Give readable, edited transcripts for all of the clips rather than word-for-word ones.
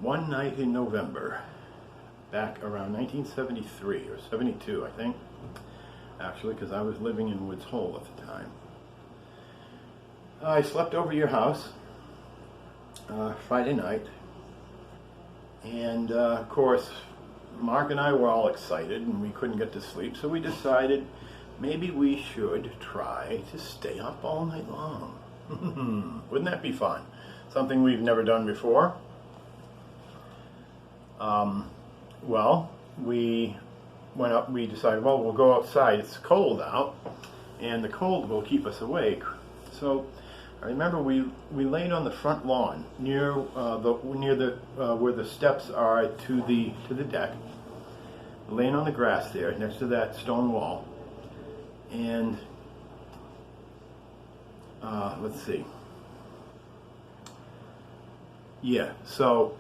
one night in November, back around 1973 or 72, I think, actually, because I was living in Woods Hole at the time. I slept over your house Friday night, and of course, Mark and I were all excited and we couldn't get to sleep, so we decided maybe we should try to stay up all night long. Wouldn't that be fun? Something we've never done before. Well, we went up, we decided, well, we'll go outside. It's cold out, and the cold will keep us awake. So I remember we laid on the front lawn near where the steps are to the deck, laying on the grass there next to that stone wall. And let's see. Yeah, so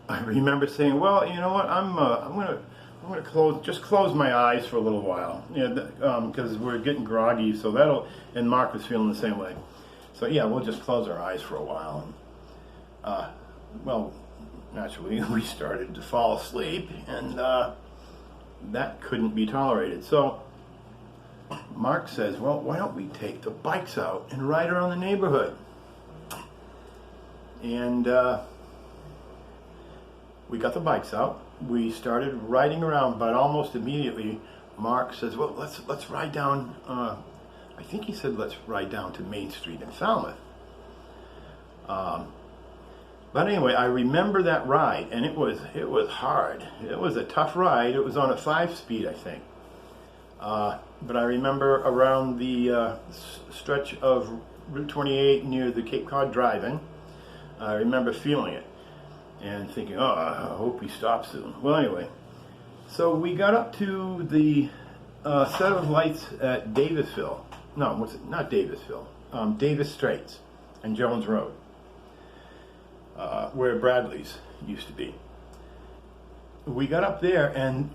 I remember saying, well, you know what, I'm gonna close my eyes for a little while, because we're getting groggy. So and Mark was feeling the same way. So yeah, we'll just close our eyes for a while. And well, naturally, we started to fall asleep, and that couldn't be tolerated. So Mark says, well, why don't we take the bikes out and ride around the neighborhood? And we got the bikes out. We started riding around, but almost immediately Mark says, well, let's ride down, I think he said, let's ride down to Main Street in Falmouth. But anyway, I remember that ride, and it was hard. It was a tough ride. It was on a 5-speed, I think. But I remember around the stretch of Route 28 near the Cape Cod Drive-In, I remember feeling it and thinking, oh, I hope we stop soon. Well, anyway, so we got up to the set of lights at Davisville. No, not Davisville. Davis Straits and Jones Road, where Bradley's used to be. We got up there, and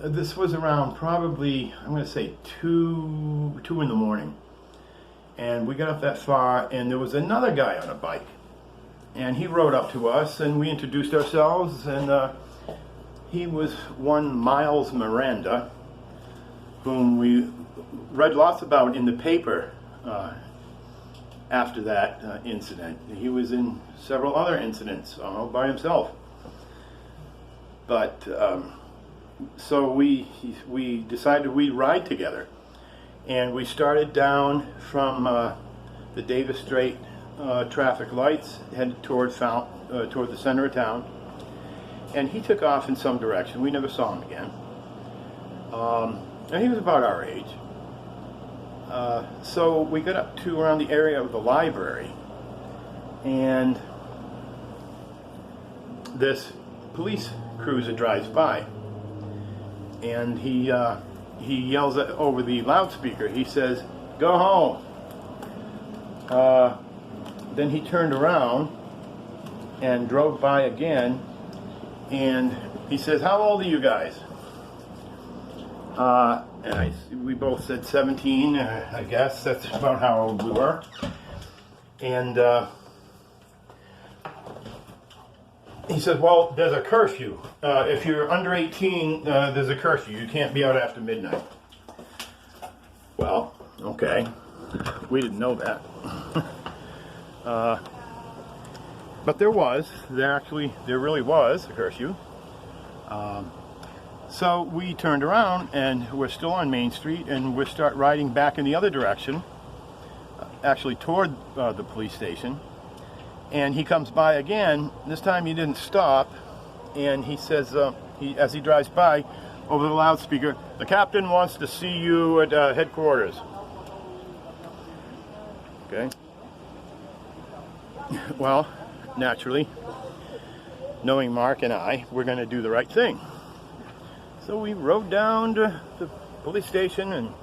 this was around probably, I'm going to say 2 in the morning. And we got up that far, and there was another guy on a bike. And he rode up to us, and we introduced ourselves, and he was one Miles Miranda, whom we read lots about in the paper after that incident. He was in several other incidents all by himself. But so we decided we'd ride together, and we started down from the Davis Strait traffic lights, headed toward the center of town, and he took off in some direction. We never saw him again, and he was about our age. So we got up to around the area of the library, and this police cruiser drives by, and he yells over the loudspeaker. He says, "Go home." Then he turned around and drove by again, and he says, "How old are you guys?" And we both said 17, I guess. That's about how old we were. And he said, well, there's a curfew. If you're under 18, there's a curfew. You can't be out after midnight. Well, okay. We didn't know that. But there really was a curfew. So we turned around, and we're still on Main Street, and we start riding back in the other direction, actually toward the police station. And he comes by again. This time he didn't stop, and he says, as he drives by, over the loudspeaker, "The captain wants to see you at headquarters." Okay. Well, naturally, knowing Mark and I, we're going to do the right thing. So we rode down to the police station and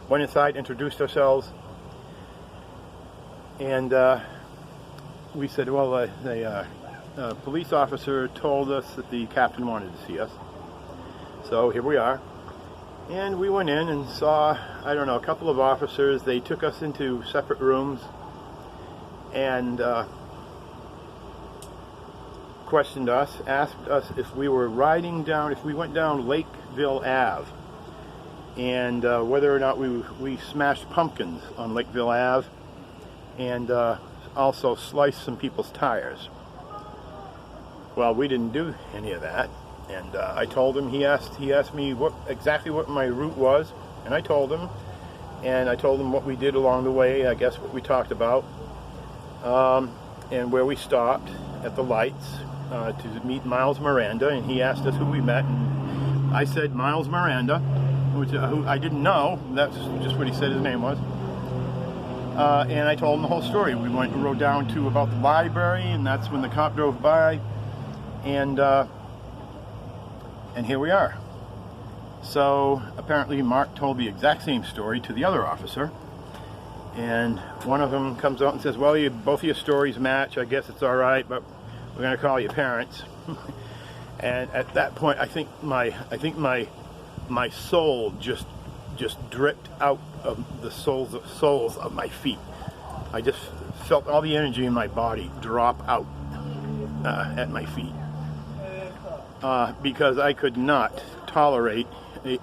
went inside, introduced ourselves, and we said, well, the police officer told us that the captain wanted to see us. So here we are. And we went in and saw, I don't know, a couple of officers. They took us into separate rooms, and questioned us, asked us if we were riding down, if we went down Lakeville Ave, and whether or not we smashed pumpkins on Lakeville Ave, and also sliced some people's tires. Well, we didn't do any of that, and I told him. He asked me exactly what my route was, and I told him, what we did along the way. I guess what we talked about, and where we stopped at the lights to meet Miles Miranda, and he asked us who we met, and I said Miles Miranda, who I didn't know. That's just what he said his name was. And I told him the whole story. We went and rode down to about the library, and that's when the cop drove by, and here we are. So apparently Mark told the exact same story to the other officer, and one of them comes out and says, well, both of your stories match. I guess it's all right, but we're going to call your parents. And at that point, I think my soul just dripped out of the soles of my feet. I just felt all the energy in my body drop out at my feet, because I could not tolerate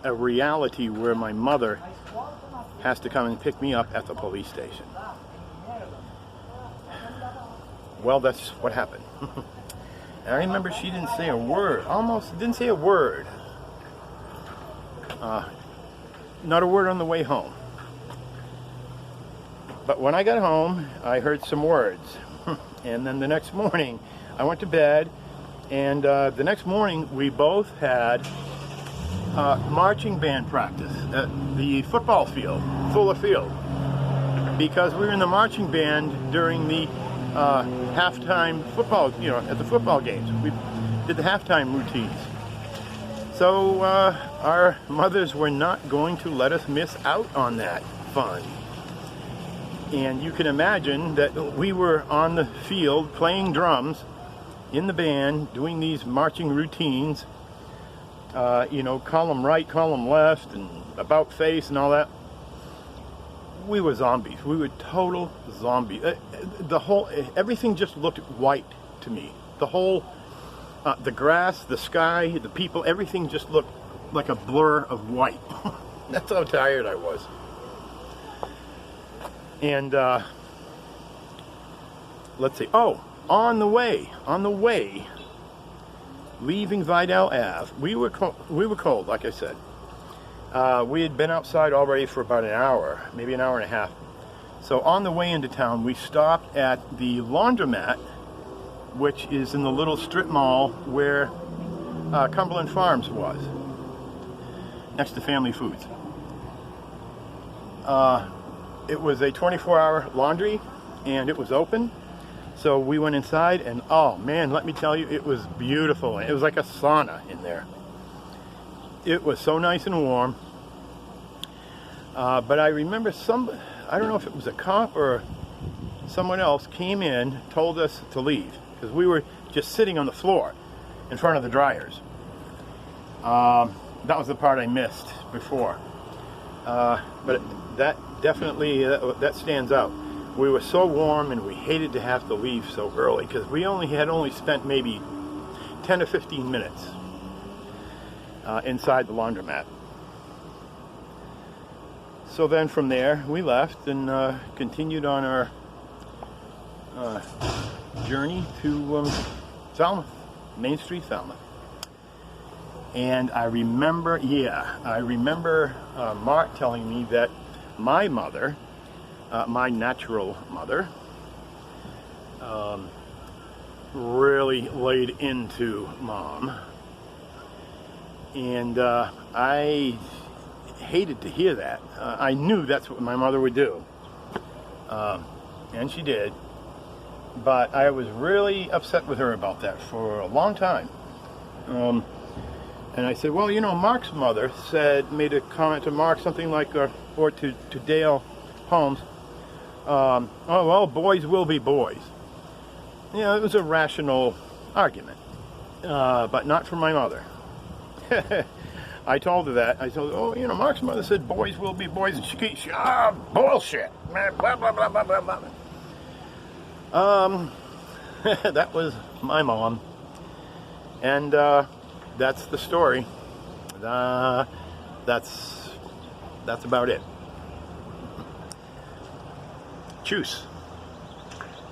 a reality where my mother has to come and pick me up at the police station. Well, that's what happened. And I remember she didn't say a word, almost didn't say a word. Not a word on the way home. But when I got home, I heard some words. And then the next morning, I went to bed, and the next morning we both had marching band practice at the football field, Fuller Field, because we were in the marching band during the halftime football, at the football games. We did the halftime routines. So our mothers were not going to let us miss out on that fun. And you can imagine that we were on the field playing drums in the band, doing these marching routines, column right, column left, and about face and all that. We were zombies. We were total zombies. Everything just looked white to me. The grass, the sky, the people, everything just looked like a blur of white. That's how tired I was. And let's see. Oh, on the way, leaving Vidal Ave, we were cold, like I said. We had been outside already for about an hour, maybe an hour and a half. So on the way into town, we stopped at the laundromat, which is in the little strip mall where Cumberland Farms was, next to Family Foods. It was a 24-hour laundry, and it was open. So we went inside, and oh man, let me tell you, it was beautiful. It was like a sauna in there. It was so nice and warm. But I remember I don't know if it was a cop or someone else came in, told us to leave, because we were just sitting on the floor in front of the dryers. That was the part I missed before. But that definitely, that stands out. We were so warm, and we hated to have to leave so early, because we had only spent maybe 10 to 15 minutes inside the laundromat. So then from there, we left and continued on our journey to Falmouth, Main Street, Falmouth. And I remember Mark telling me that my mother, my natural mother, really laid into Mom. And I hated to hear that. I knew that's what my mother would do. And she did. But I was really upset with her about that for a long time. And I said, well, Mark's mother made a comment to Mark, something like, or to Dale Holmes, oh, well, boys will be boys. It was a rational argument, but not from my mother. I told her that. I told her, oh, Mark's mother said boys will be boys, and she bullshit, man, blah, blah, blah, blah, blah, blah. That was my mom. And that's the story. That's about it. Tschüss.